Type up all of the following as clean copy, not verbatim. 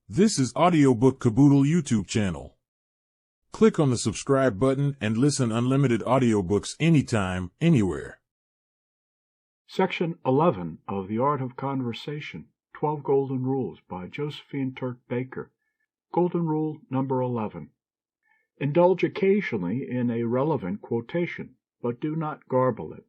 This is Audiobook Caboodle YouTube channel. Click on the subscribe button and listen unlimited audiobooks anytime, anywhere. Section 11 of The Art of Conversation, 12 Golden Rules by Josephine Turck Baker. Golden Rule number 11. Indulge occasionally in a relevant quotation, but do not garble it.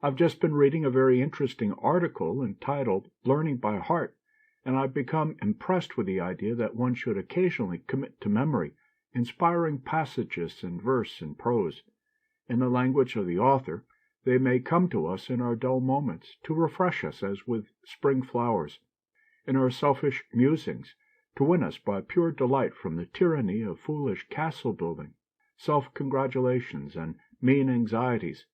I've just been reading a very interesting article entitled Learning by Heart, and I've become impressed with the idea that one should occasionally commit to memory inspiring passages in verse and prose. In the language of the author, they may come to us in our dull moments to refresh us as with spring flowers, in our selfish musings, to win us by pure delight from the tyranny of foolish castle-building, self-congratulations, and mean anxieties.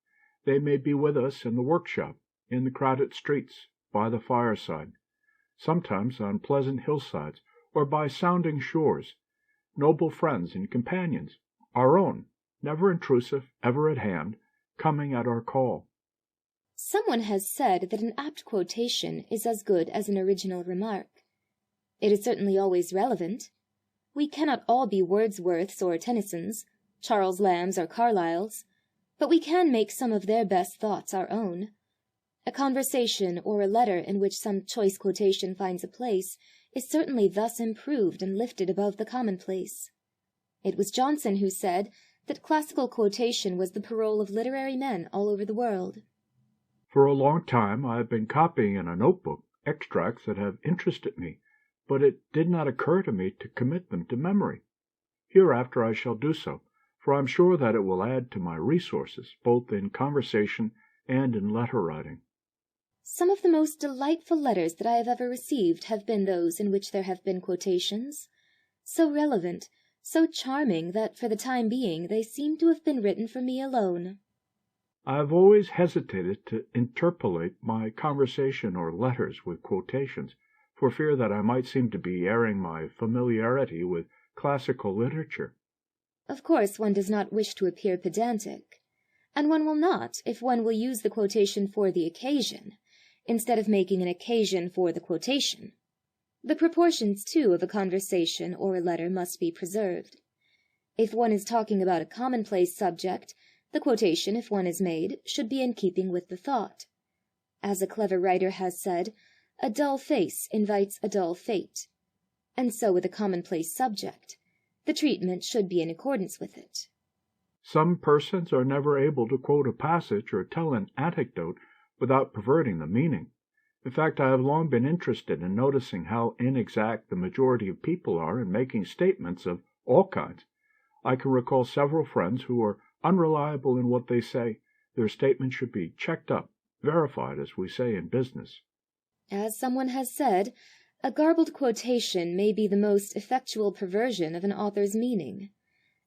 They may be with us in the workshop, in the crowded streets, by the fireside, sometimes on pleasant hillsides, or by sounding shores, noble friends and companions, our own, never intrusive, ever at hand, coming at our call. Someone has said that an apt quotation is as good as an original remark. It is certainly always relevant. We cannot all be Wordsworths or Tennysons, Charles Lambs or Carlyles, but we can make some of their best thoughts our own. A conversation or a letter in which some choice quotation finds a place is certainly thus improved and lifted above the commonplace. It was Johnson who said that classical quotation was the parole of literary men all over the world. For a long time I have been copying in a notebook extracts that have interested me, but it did not occur to me to commit them to memory. Hereafter I shall do so, for I am sure that it will add to my resources, both in conversation and in letter writing. Some of the most delightful letters that I have ever received have been those in which there have been quotations, so relevant, so charming that for the time being they seem to have been written for me alone. I have always hesitated to interpolate my conversation or letters with quotations, for fear that I might seem to be airing my familiarity with classical literature. Of course one does not wish to appear pedantic, and one will not if one will use the quotation for the occasion, instead of making an occasion for the quotation. The proportions, too, of a conversation or a letter must be preserved. If one is talking about a commonplace subject, the quotation, if one is made, should be in keeping with the thought. As a clever writer has said, a dull face invites a dull fate. And so with a commonplace subject, the treatment should be in accordance with it. Some persons are never able to quote a passage or tell an anecdote without perverting the meaning. In fact, I have long been interested in noticing how inexact the majority of people are in making statements of all kinds. I can recall several friends who are unreliable in what they say. Their statements should be checked up, verified, as we say in business. As someone has said, a garbled quotation may be the most effectual perversion of an author's meaning,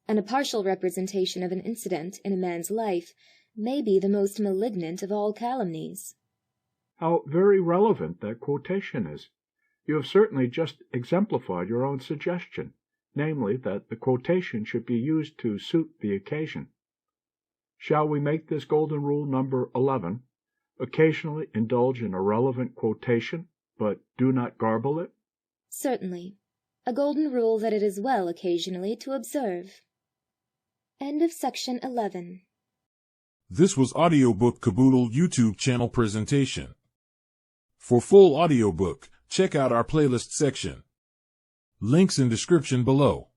and a partial representation of an incident in a man's life may be the most malignant of all calumnies. How very relevant that quotation is. You have certainly just exemplified your own suggestion, namely that the quotation should be used to suit the occasion. Shall we make this golden rule number 11? Occasionally indulge in a relevant quotation, but do not garble it? Certainly. A golden rule that it is well occasionally to observe. End of section 11. This was Audiobook Caboodle YouTube channel presentation. For full audiobook, check out our playlist section. Links in description below.